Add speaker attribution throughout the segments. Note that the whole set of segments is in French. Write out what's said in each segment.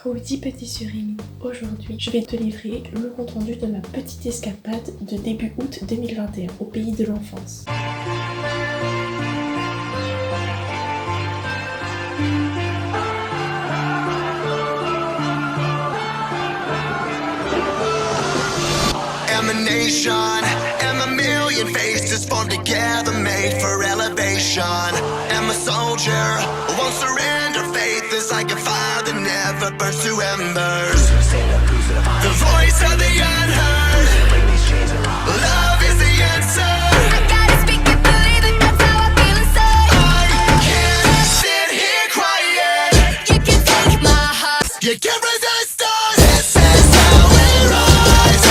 Speaker 1: Howdy petit Surimi, aujourd'hui je vais te livrer le compte rendu de ma petite escapade de début août 2021 au pays de l'enfance.
Speaker 2: Emanation, and a million faces formed together, made for elevation. I'm a soldier, won't surrender. Faith is like a fire that never burns to embers. The voice of the unheard. Love is the answer.
Speaker 3: I gotta speak it, believe it, that's how I feel inside.
Speaker 2: I can't sit here crying.
Speaker 3: You can take my heart.
Speaker 2: You can't resist us. This is how we rise.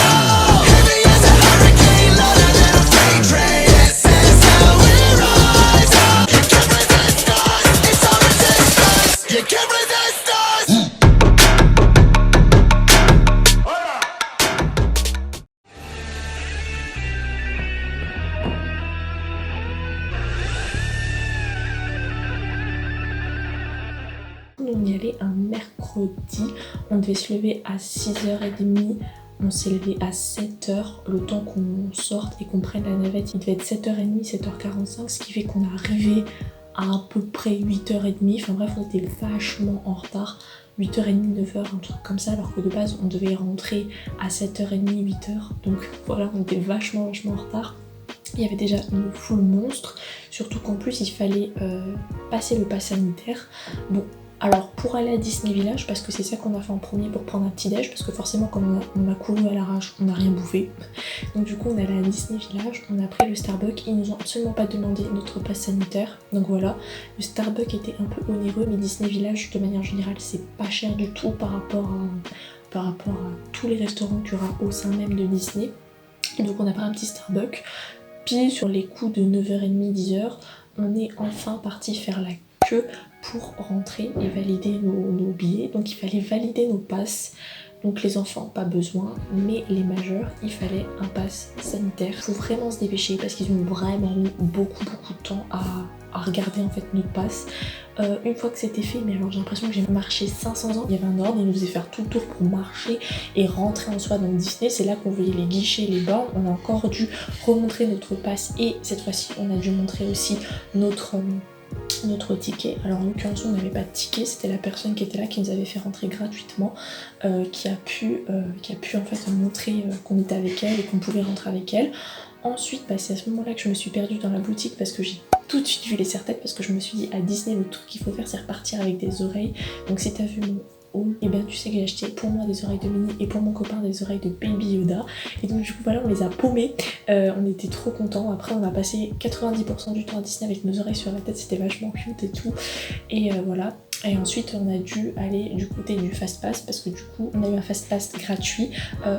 Speaker 2: Heavy as a hurricane, louder than a freight train. This is how we rise. You can't resist us. It's our resistance. You can't resist us.
Speaker 1: On y allait un mercredi, on devait se lever à 6h30, on s'est levé à 7h, le temps qu'on sorte et qu'on prenne la navette, il devait être 7h30, 7h45, ce qui fait qu'on est arrivé à peu près 8h30, enfin bref on était vachement en retard, 8h30, 9h, un truc comme ça, alors que de base on devait rentrer à 7h30, 8h, donc voilà on était vachement en retard. Il y avait déjà une foule monstre, surtout qu'en plus il fallait passer le pass sanitaire. Bon, alors pour aller à Disney Village, parce que c'est ça qu'on a fait en premier pour prendre un petit déj, parce que forcément comme on a couru à l'arrache, on n'a rien bouffé. Donc du coup on est allé à Disney Village, on a pris le Starbucks, ils nous ont absolument pas demandé notre pass sanitaire. Donc voilà, le Starbucks était un peu onéreux, mais Disney Village de manière générale c'est pas cher du tout par rapport à tous les restaurants qu'il y aura au sein même de Disney. Donc on a pris un petit Starbucks. Puis sur les coups de 9h30, 10h, on est enfin parti faire la queue pour rentrer et valider nos billets. Donc il fallait valider nos passes. Donc les enfants, pas besoin, mais les majeurs, il fallait un pass sanitaire. Il faut vraiment se dépêcher parce qu'ils ont vraiment mis beaucoup de temps à regarder en fait notre passe. Une fois que c'était fait, mais alors j'ai l'impression que j'ai marché 500 ans. Il y avait un ordre, il nous faisait faire tout le tour pour marcher et rentrer en soi dans Disney. C'est là qu'on voyait les guichets, les bornes. On a encore dû remontrer notre passe et cette fois-ci on a dû montrer aussi notre ticket. Alors en l'occurrence on n'avait pas de ticket, c'était la personne qui était là qui nous avait fait rentrer gratuitement, qui a pu en fait montrer qu'on était avec elle et qu'on pouvait rentrer avec elle. Ensuite c'est à ce moment là que je me suis perdue dans la boutique parce que j'ai tout de suite vu les serre-têtes, parce que je me suis dit à Disney le truc qu'il faut faire c'est repartir avec des oreilles. Donc si t'as vu mon haul, et bien tu sais que j'ai acheté pour moi des oreilles de Minnie et pour mon copain des oreilles de Baby Yoda. Et donc du coup voilà on les a paumées, on était trop contents. Après on a passé 90% du temps à Disney avec nos oreilles sur la tête, c'était vachement cute et tout. Et voilà. Et ensuite on a dû aller du côté du Fast Pass parce que du coup on a eu un Fast Pass gratuit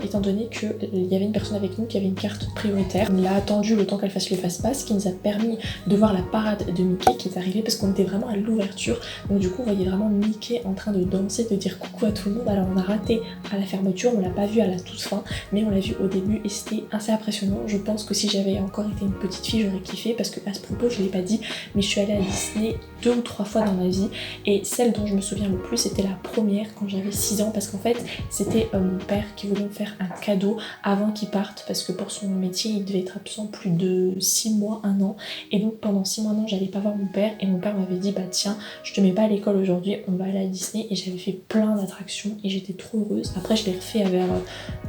Speaker 1: étant donné qu'il y avait une personne avec nous qui avait une carte prioritaire. On l'a attendu le temps qu'elle fasse le Fast Pass, qui nous a permis de voir la parade de Mickey qui est arrivée parce qu'on était vraiment à l'ouverture. Donc du coup on voyait vraiment Mickey en train de danser, de dire coucou à tout le monde. Alors on a raté à la fermeture, on l'a pas vu à la toute fin, mais on l'a vu au début et c'était assez impressionnant. Je pense que si j'avais encore été une petite fille j'aurais kiffé, parce que à ce propos je l'ai pas dit mais je suis allée à Disney 2 ou 3 fois dans ma vie et celle dont je me souviens le plus c'était la première quand j'avais 6 ans, parce qu'en fait c'était mon père qui voulait me faire un cadeau avant qu'il parte, parce que pour son métier il devait être absent plus de 6 mois, 1 an, et donc pendant 6 mois, 1 an j'allais pas voir mon père et mon père m'avait dit bah tiens je te mets pas à l'école aujourd'hui, on va aller à Disney, et j'avais fait plein d'attractions et j'étais trop heureuse. Après je l'ai refait vers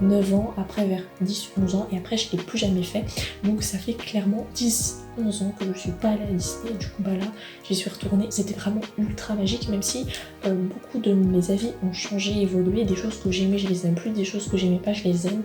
Speaker 1: 9 ans, après vers 10, 11 ans et après je l'ai plus jamais fait, donc ça fait clairement 10, 11 ans que je suis pas allée à Disney et du coup bah là j'y suis retournée. C'était vraiment ultra magique, même si beaucoup de mes avis ont changé, évolué, des choses que j'aimais je les aime plus, des choses que j'aimais pas je les aime,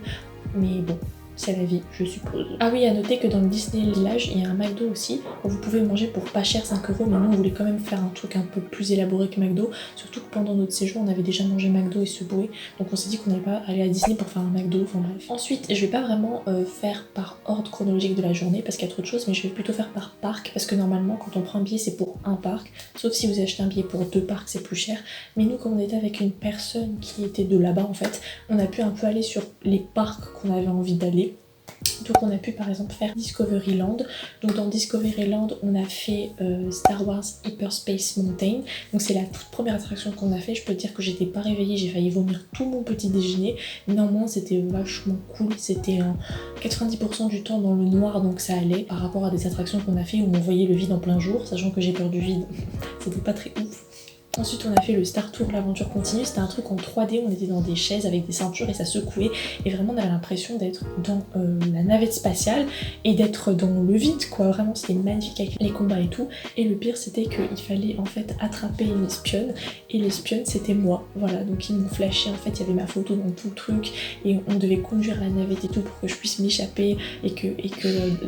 Speaker 1: mais bon c'est la vie je suppose. Ah oui, à noter que dans le Disney Village il y a un McDo aussi où vous pouvez manger pour pas cher, 5 €, mais nous on voulait quand même faire un truc un peu plus élaboré que McDo, surtout que pendant notre séjour on avait déjà mangé McDo et Subway, donc on s'est dit qu'on n'allait pas aller à Disney pour faire un McDo, enfin bref. Ensuite je vais pas vraiment faire par ordre chronologique de la journée parce qu'il y a trop de choses, mais je vais plutôt faire par parc, parce que normalement quand on prend un billet c'est pour un parc, sauf si vous achetez un billet pour 2 parcs c'est plus cher, mais nous comme on était avec une personne qui était de là-bas en fait, on a pu un peu aller sur les parcs qu'on avait envie d'aller. Donc on a pu par exemple faire Discoveryland. Donc dans Discoveryland on a fait Star Wars Hyperspace Mountain. Donc c'est la toute première attraction qu'on a fait. Je peux te dire que j'étais pas réveillée, j'ai failli vomir tout mon petit déjeuner. Néanmoins c'était vachement cool, c'était 90% du temps dans le noir, donc ça allait par rapport à des attractions qu'on a fait où on voyait le vide en plein jour, sachant que j'ai peur du vide. C'était pas très ouf. Ensuite on a fait le Star Tour, l'aventure continue, c'était un truc en 3D, on était dans des chaises avec des ceintures et ça secouait et vraiment on avait l'impression d'être dans la navette spatiale et d'être dans le vide quoi, vraiment c'était magnifique avec les combats et tout. Et le pire c'était qu'il fallait en fait attraper une espionne et l'espionne c'était moi, voilà, donc ils m'ont flashé, en fait il y avait ma photo dans tout le truc et on devait conduire la navette et tout pour que je puisse m'échapper et que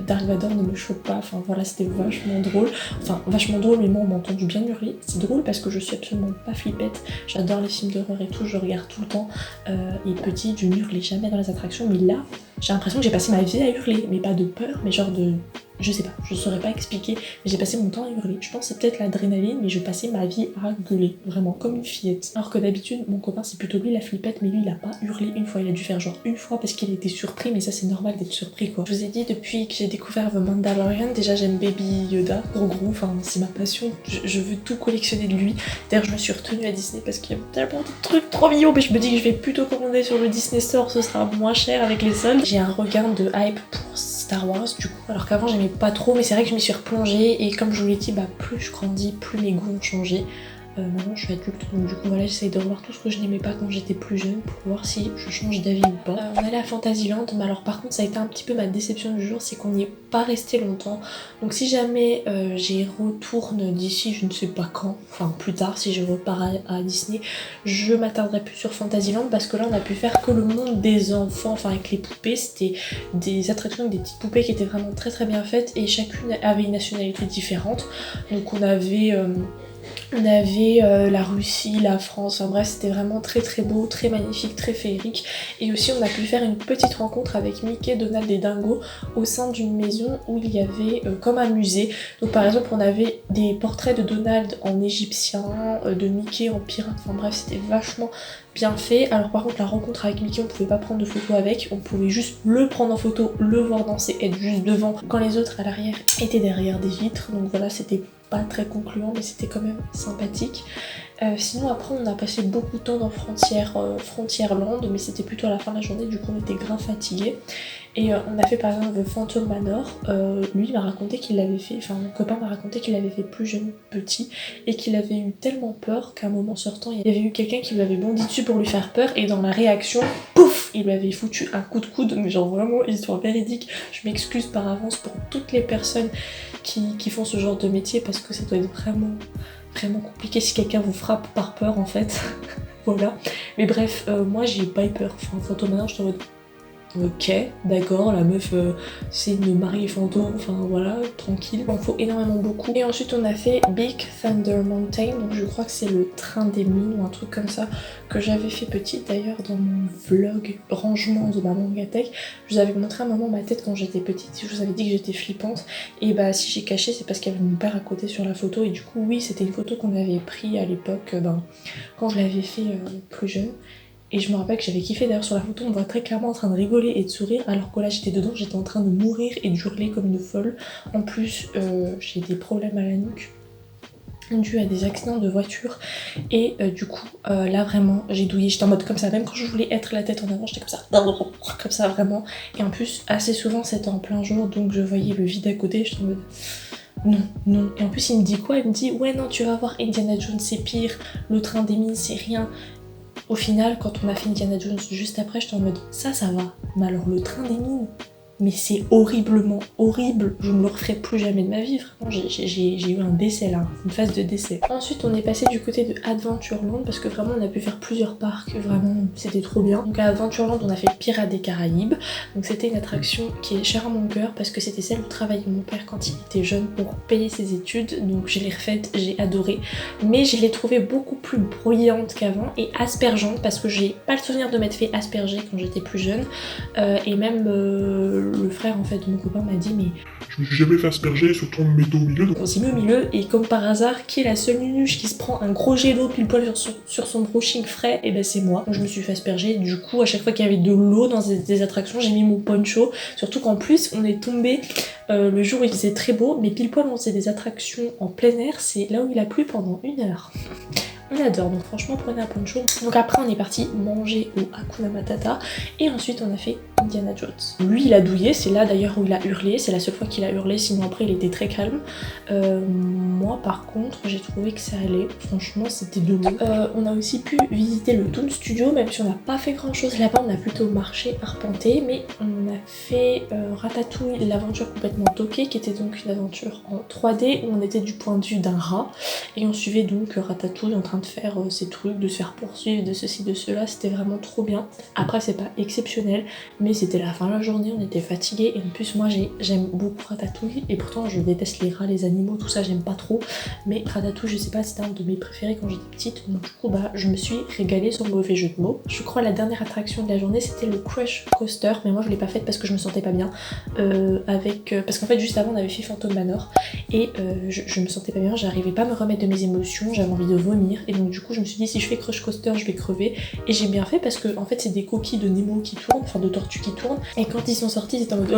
Speaker 1: Dark Vador ne me chope pas, enfin voilà c'était vachement drôle, mais moi on m'a entendu bien hurler, c'est drôle parce que je suis absolument pas flippette, j'adore les films d'horreur et tout, je regarde tout le temps et petite je n'hurlais jamais dans les attractions, mais là j'ai l'impression que j'ai passé ma vie à hurler, mais pas de peur, mais genre de... Je sais pas, je saurais pas expliquer, mais j'ai passé mon temps à hurler. Je pense que c'est peut-être l'adrénaline, mais je passais ma vie à gueuler, vraiment, comme une fillette. Alors que d'habitude, mon copain, c'est plutôt lui la flippette, mais lui, il a pas hurlé une fois. Il a dû faire genre une fois parce qu'il était surpris, mais ça, c'est normal d'être surpris, quoi. Je vous ai dit, depuis que j'ai découvert The Mandalorian, déjà, j'aime Baby Yoda, gros, enfin, c'est ma passion. Je veux tout collectionner de lui. D'ailleurs, je me suis retenue à Disney parce qu'il y a tellement de trucs trop mignons, mais je me dis que je vais plutôt commander sur le Disney Store, ce sera moins cher avec les soldes. J'ai un regain de hype pour Star Wars du coup, alors qu'avant j'aimais pas trop, mais c'est vrai que je m'y suis replongée et comme je vous l'ai dit, bah plus je grandis, plus mes goûts ont changé. Maintenant je suis adulte, donc du coup voilà, j'essaye de revoir tout ce que je n'aimais pas quand j'étais plus jeune pour voir si je change d'avis ou pas. On allait à Fantasyland, mais alors par contre ça a été un petit peu ma déception du jour, c'est qu'on n'y est pas resté longtemps. Donc si jamais j'y retourne d'ici je ne sais pas quand, enfin plus tard si je repars à Disney, je m'attarderai plus sur Fantasyland parce que là on a pu faire que le monde des enfants, enfin avec les poupées, c'était des attractions avec des petites poupées qui étaient vraiment très très bien faites et chacune avait une nationalité différente. Donc on avait la Russie, la France, enfin bref c'était vraiment très très beau, très magnifique, très féerique. Et aussi on a pu faire une petite rencontre avec Mickey, Donald et Dingo au sein d'une maison où il y avait comme un musée. Donc par exemple on avait des portraits de Donald en égyptien, de Mickey en pirate, enfin bref c'était vachement bien fait. Alors par contre la rencontre avec Mickey on pouvait pas prendre de photo avec, on pouvait juste le prendre en photo, le voir danser, être juste devant quand les autres à l'arrière étaient derrière des vitres. Donc voilà, c'était pas très concluant mais c'était quand même sympathique. Sinon après on a passé beaucoup de temps dans Frontierland, mais c'était plutôt à la fin de la journée, du coup on était grave fatigués. Et on a fait par exemple le Phantom Manor, lui il m'a raconté qu'il l'avait fait, enfin mon copain m'a raconté qu'il l'avait fait plus jeune, petit, et qu'il avait eu tellement peur qu'à un moment sortant, il y avait eu quelqu'un qui lui avait bondi dessus pour lui faire peur, et dans la réaction, pouf, il lui avait foutu un coup de coude, mais genre vraiment histoire véridique. Je m'excuse par avance pour toutes les personnes qui font ce genre de métier, parce que ça doit être vraiment compliqué si quelqu'un vous frappe par peur en fait. Voilà. Mais bref, moi j'ai pas eu peur, enfin Phantom Manor, je t'en mode... Ok, d'accord, la meuf c'est une mariée fantôme, enfin voilà, tranquille, il en faut énormément beaucoup. Et ensuite on a fait Big Thunder Mountain, donc je crois que c'est le train des mines ou un truc comme ça, que j'avais fait petite d'ailleurs dans mon vlog rangement de ma mangatech. Je vous avais montré un moment ma tête quand j'étais petite, je vous avais dit que j'étais flippante, et bah si j'ai caché c'est parce qu'il y avait mon père à côté sur la photo, et du coup oui c'était une photo qu'on avait prise à l'époque quand je l'avais fait plus jeune. Et je me rappelle que j'avais kiffé, d'ailleurs sur la photo on voit très clairement en train de rigoler et de sourire, alors que là j'étais dedans, j'étais en train de mourir et de hurler comme une folle. En plus j'ai des problèmes à la nuque dû à des accidents de voiture et du coup là vraiment j'ai douillé, j'étais en mode comme ça, même quand je voulais être la tête en avant j'étais comme ça vraiment. Et en plus assez souvent c'était en plein jour, donc je voyais le vide à côté, j'étais en mode non. Et en plus il me dit quoi, il me dit ouais non tu vas voir Indiana Jones c'est pire, le train des mines c'est rien. Au final, quand on a fait Indiana Jones juste après, j'étais en mode ça va. Mais alors le train des mines, mais c'est horriblement horrible. Je ne le referai plus jamais de ma vie. Vraiment, j'ai eu un décès là, une phase de décès. Ensuite, on est passé du côté de Adventureland parce que vraiment, on a pu faire plusieurs parcs. Vraiment, c'était trop bien. Donc à Adventureland, on a fait Pirates des Caraïbes. Donc c'était une attraction qui est chère à mon cœur parce que c'était celle où travaillait mon père quand il était jeune pour payer ses études. Donc je l'ai refaite, j'ai adoré. Mais je l'ai trouvée beaucoup plus bruyante qu'avant et aspergeante parce que j'ai pas le souvenir de m'être fait asperger quand j'étais plus jeune. Et même le frère en fait de mon copain m'a dit mais
Speaker 4: Je me suis jamais fait asperger, surtout on me mettait au milieu.
Speaker 1: on s'est mis au milieu et comme par hasard, qui est la seule nunuche qui se prend un gros jet d'eau pile poil sur son brushing frais, et ben c'est moi. Donc je me suis fait asperger, du coup à chaque fois qu'il y avait de l'eau dans des attractions, j'ai mis mon poncho, surtout qu'en plus on est tombé le jour où il faisait très beau, mais pile poil on faisait des attractions en plein air, c'est là où il a plu pendant 1 heure. On adore, donc franchement prenez un poncho. Donc après on est parti manger au Hakuna Matata et ensuite on a fait Indiana Jones. Lui il a douillé, c'est là d'ailleurs où il a hurlé, c'est la seule fois qu'il a hurlé, sinon après il était très calme. Moi par contre j'ai trouvé que ça allait, franchement c'était de l'eau. On a aussi pu visiter le Toon Studio, même si on n'a pas fait grand chose là-bas, on a plutôt marché, arpenté, mais on a fait Ratatouille, l'aventure complètement toquée, qui était donc une aventure en 3D où on était du point de vue d'un rat et on suivait donc Ratatouille en train de faire ses trucs, de se faire poursuivre, de ceci, de cela, c'était vraiment trop bien. Après c'est pas exceptionnel, mais c'était la fin de la journée, on était fatigués et en plus moi j'aime beaucoup Ratatouille et pourtant je déteste les rats, les animaux, tout ça j'aime pas trop, mais Ratatouille je sais pas, c'était un de mes préférés quand j'étais petite, donc du coup bah je me suis régalée sur le mauvais jeu de mots. Je crois la dernière attraction de la journée c'était le Crush Coaster, mais moi je l'ai pas faite parce que je me sentais pas bien, parce qu'en fait juste avant on avait fait Phantom Manor et je me sentais pas bien, j'arrivais pas à me remettre de mes émotions, j'avais envie de vomir et donc du coup je me suis dit si je fais Crush Coaster je vais crever, et j'ai bien fait parce que en fait c'est des coquilles de Nemo qui tournent, enfin de tortues qui tournent, et quand ils sont sortis ils étaient en mode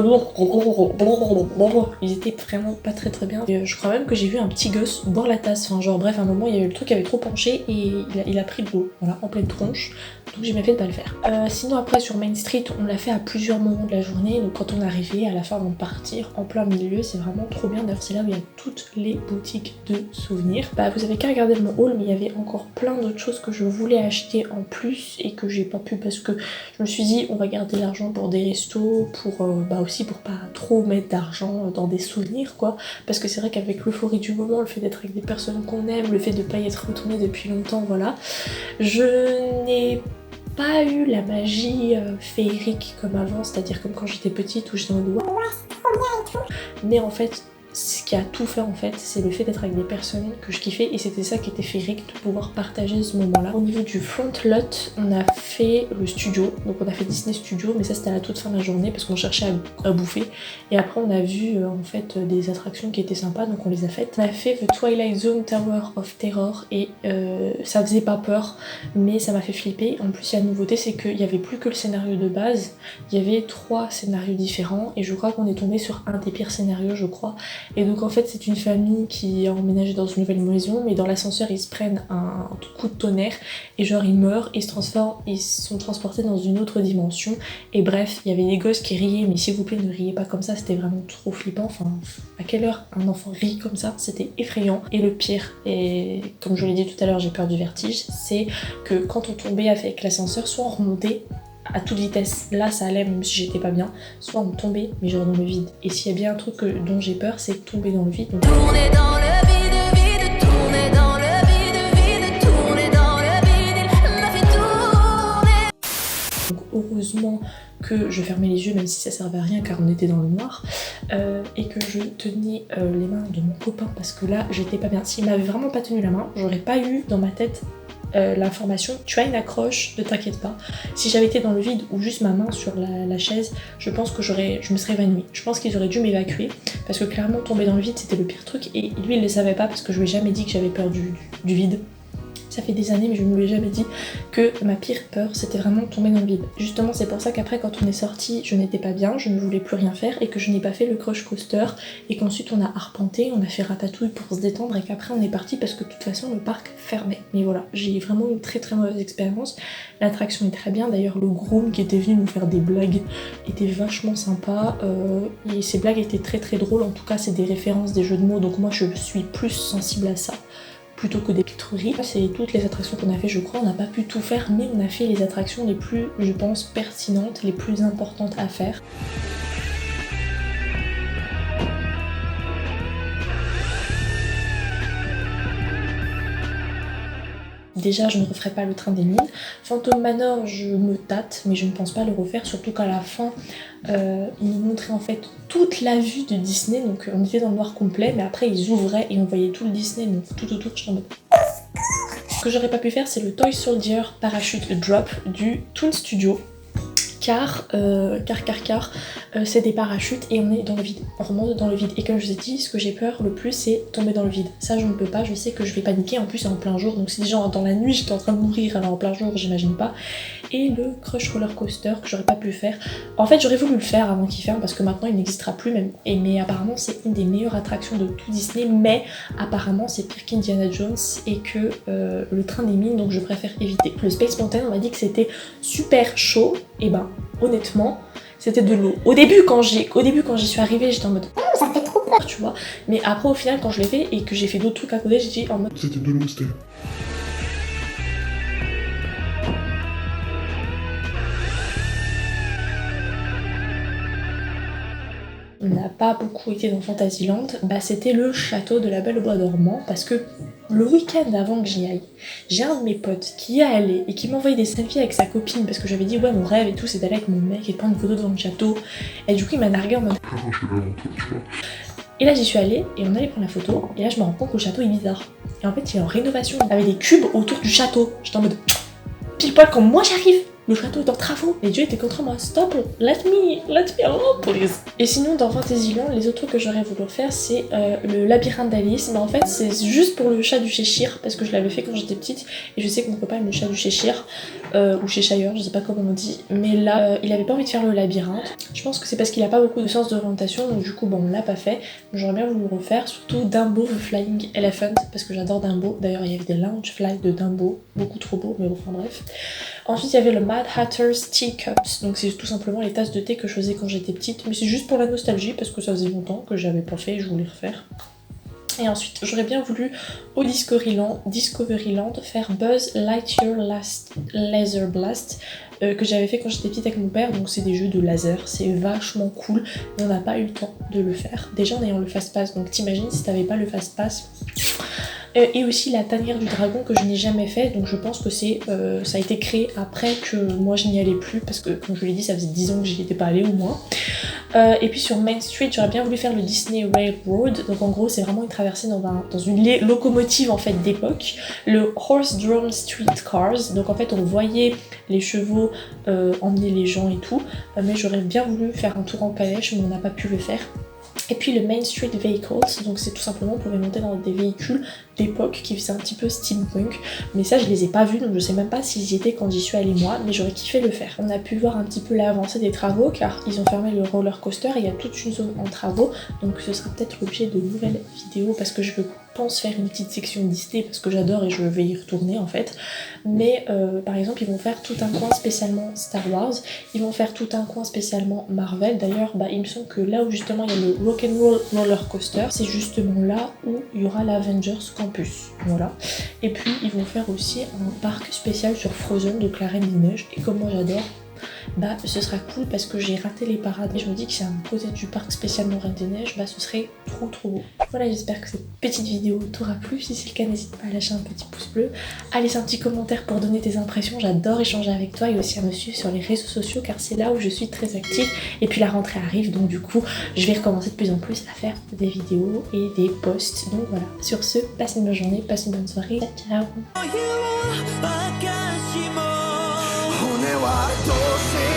Speaker 1: ils étaient vraiment pas très bien, et je crois même que j'ai vu un petit gosse boire la tasse, enfin genre bref à un moment il y avait le truc qui avait trop penché et il a pris de l'eau, voilà, en pleine tronche, donc j'ai bien fait de pas le faire. Sinon après sur Main Street on l'a fait à plusieurs moments de la journée, donc quand on est arrivé à la fin avant de partir en plein milieu, c'est vraiment trop bien, d'ailleurs c'est là où il y a toutes les boutiques de souvenirs. Bah vous avez qu'à regarder mon haul, mais il y avait encore plein d'autres choses que je voulais acheter en plus et que j'ai pas pu parce que je me suis dit on va garder l'argent pour des restos, pour aussi pour pas trop mettre d'argent dans des souvenirs quoi, parce que c'est vrai qu'avec l'euphorie du moment, le fait d'être avec des personnes qu'on aime, le fait de pas y être retourné depuis longtemps, voilà, je n'ai pas eu la magie féerique comme avant, c'est-à-dire comme quand j'étais petite où j'étais en mode ouais c'est trop bien et tout, mais en fait ce qui a tout fait en fait, c'est le fait d'être avec des personnes que je kiffais et c'était ça qui était féerique, de pouvoir partager ce moment-là. Au niveau du front lot, on a fait le studio, donc on a fait Disney Studio, mais ça c'était à la toute fin de la journée parce qu'on cherchait à bouffer. Et après on a vu en fait des attractions qui étaient sympas, donc on les a faites. On a fait The Twilight Zone Tower of Terror et ça faisait pas peur, mais ça m'a fait flipper. En plus la nouveauté c'est qu'il n'y avait plus que le scénario de base, il y avait 3 scénarios différents et je crois qu'on est tombé sur un des pires scénarios je crois. Et donc en fait c'est une famille qui a emménagé dans une nouvelle maison, mais dans l'ascenseur ils se prennent un coup de tonnerre et genre ils meurent, ils se transforment, ils sont transportés dans une autre dimension. Et bref, il y avait des gosses qui riaient, mais s'il vous plaît ne riez pas comme ça, c'était vraiment trop flippant. Enfin, à quelle heure un enfant rit comme ça? C'était effrayant. Et le pire, et comme je l'ai dit tout à l'heure j'ai peur du vertige, c'est que quand on tombait avec l'ascenseur, soit on remontait à toute vitesse, là ça allait même si j'étais pas bien, soit on tombait mais genre dans le vide. Et s'il y a bien un truc dont j'ai peur, c'est tomber dans le vide. Donc...
Speaker 3: Tourner dans le vide, vide, tourner dans le vide, vide, tourner dans le vide, il m'a fait tourner.
Speaker 1: Donc heureusement que je fermais les yeux même si ça servait à rien car on était dans le noir, et que je tenais les mains de mon copain parce que là j'étais pas bien. S'il m'avait vraiment pas tenu la main, j'aurais pas eu dans ma tête l'information tu as une accroche, ne t'inquiète pas. Si j'avais été dans le vide ou juste ma main sur la chaise, je pense que je me serais évanouie. Je pense qu'ils auraient dû m'évacuer parce que clairement tomber dans le vide c'était le pire truc, et lui il le savait pas parce que je lui ai jamais dit que j'avais peur du vide. Ça fait des années mais je ne lui ai jamais dit que ma pire peur c'était vraiment tomber dans le vide. Justement c'est pour ça qu'après quand on est sorti je n'étais pas bien, je ne voulais plus rien faire et que je n'ai pas fait le Crush Coaster, et qu'ensuite on a arpenté, on a fait Ratatouille pour se détendre et qu'après on est parti parce que de toute façon le parc fermait. Mais voilà, j'ai vraiment eu une très mauvaise expérience. L'attraction est très bien, d'ailleurs le groom qui était venu nous faire des blagues était vachement sympa, et ces blagues étaient très drôles, en tout cas c'est des références, des jeux de mots, donc moi je suis plus sensible à ça plutôt que des pitreries. C'est toutes les attractions qu'on a fait je crois, on n'a pas pu tout faire mais on a fait les attractions les plus je pense pertinentes, les plus importantes à faire. Déjà je ne referai pas le train des mines. Phantom Manor je me tâte mais je ne pense pas le refaire, surtout qu'à la fin ils nous montraient en fait toute la vue de Disney, donc on était dans le noir complet mais après ils ouvraient et on voyait tout le Disney, donc tout autour je suis en mode... Ce que j'aurais pas pu faire c'est le Toy Soldier Parachute Drop du Toon Studio, car c'est des parachutes et on est dans le vide, on remonte dans le vide. Et comme je vous ai dit, ce que j'ai peur le plus c'est tomber dans le vide. Ça je ne peux pas, je sais que je vais paniquer, en plus c'est en plein jour, donc si déjà dans la nuit j'étais en train de mourir, alors en plein jour j'imagine pas. Et le Crush Roller Coaster que j'aurais pas pu faire, en fait j'aurais voulu le faire avant qu'il ferme parce que maintenant il n'existera plus même, mais apparemment c'est une des meilleures attractions de tout Disney, mais apparemment c'est pire qu'Indiana Jones et que le train des mines, donc je préfère éviter. Le Space Mountain on m'a dit que c'était super chaud, et ben honnêtement c'était de l'eau. Au début quand j'y suis arrivée j'étais en mode ça me fait trop peur tu vois, mais après au final quand je l'ai fait et que j'ai fait d'autres trucs à côté j'étais en mode
Speaker 4: C'était de l'eau, Steph.
Speaker 1: on n'a pas beaucoup été dans Fantasyland, bah c'était le château de la Belle au Bois dormant, parce que le week-end avant que j'y aille, j'ai un de mes potes qui y est allé et qui m'a envoyé des selfies avec sa copine parce que j'avais dit ouais mon rêve et tout c'est d'aller avec mon mec et de prendre une photo devant le château, et du coup il m'a nargué en mode et là j'y suis allée et on allait prendre la photo et là je me rends compte que le château est bizarre et en fait il est en rénovation, il y avait des cubes autour du château, j'étais en mode pile poil quand moi j'arrive, le château est en travaux et Dieu était contre moi, stop, let me alone please. Et sinon dans Fantasyland les autres trucs que j'aurais voulu faire c'est le labyrinthe d'Alice, mais en fait c'est juste pour le chat du Cheshire parce que je l'avais fait quand j'étais petite et je sais que mon copain aime le chat du Cheshire ou Cheshire, je sais pas comment on dit, mais là il avait pas envie de faire le labyrinthe. Je pense que c'est parce qu'il a pas beaucoup de sens d'orientation, donc du coup bon on l'a pas fait, mais j'aurais bien voulu le refaire, surtout Dumbo the Flying Elephant parce que j'adore Dumbo. D'ailleurs il y avait des lounge fly de Dumbo, beaucoup trop beau, mais bon enfin bref. Ensuite il y avait le Mad Hatter's Teacups, donc c'est tout simplement les tasses de thé que je faisais quand j'étais petite, mais c'est juste pour la nostalgie parce que ça faisait longtemps que j'avais pas fait et je voulais refaire. Et ensuite j'aurais bien voulu au Discoveryland faire Buzz Lightyear Laser Blast que j'avais fait quand j'étais petite avec mon père, donc c'est des jeux de laser, c'est vachement cool, mais on n'a pas eu le temps de le faire, déjà en ayant le fast pass, donc t'imagines si t'avais pas le fast pass. Et aussi la tanière du dragon que je n'ai jamais fait, donc je pense que ça a été créé après que moi je n'y allais plus parce que comme je l'ai dit ça faisait 10 ans que j'y étais pas allée au moins. Et puis sur Main Street j'aurais bien voulu faire le Disney Railroad, donc en gros c'est vraiment une traversée dans une locomotive en fait d'époque, le Horse Drawn Street Cars, donc en fait on voyait les chevaux emmener les gens et tout, mais j'aurais bien voulu faire un tour en calèche mais on n'a pas pu le faire. Et puis le Main Street Vehicles, donc c'est tout simplement on pouvait monter dans des véhicules d'époque qui faisaient un petit peu steampunk, mais ça je les ai pas vus donc je sais même pas s'ils y étaient quand j'y suis allée moi, mais j'aurais kiffé le faire. On a pu voir un petit peu l'avancée des travaux car ils ont fermé le roller coaster et il y a toute une zone en travaux, donc ce sera peut-être l'objet de nouvelles vidéos parce que je pense faire une petite section Disney parce que j'adore et je vais y retourner en fait, mais par exemple ils vont faire tout un coin spécialement Star Wars, ils vont faire tout un coin spécialement Marvel. D'ailleurs il me semble que là où justement il y a le Rock'n'Roll Roller Coaster, c'est justement là où il y aura l'Avengers Campus, voilà. Et puis ils vont faire aussi un parc spécial sur Frozen, donc la Reine des Neiges, et comme moi j'adore, ce sera cool parce que j'ai raté les parades et je me dis que c'est un côté du parc spécialement Reine des Neiges, ce serait trop beau. Voilà, j'espère que cette petite vidéo t'aura plu. Si c'est le cas, n'hésite pas à lâcher un petit pouce bleu, à laisser un petit commentaire pour donner tes impressions, j'adore échanger avec toi, et aussi à me suivre sur les réseaux sociaux car c'est là où je suis très active. Et puis la rentrée arrive, donc du coup je vais recommencer de plus en plus à faire des vidéos et des posts. Donc voilà, sur ce, passe une bonne journée, passe une bonne soirée, ciao.
Speaker 2: 骨はどうせ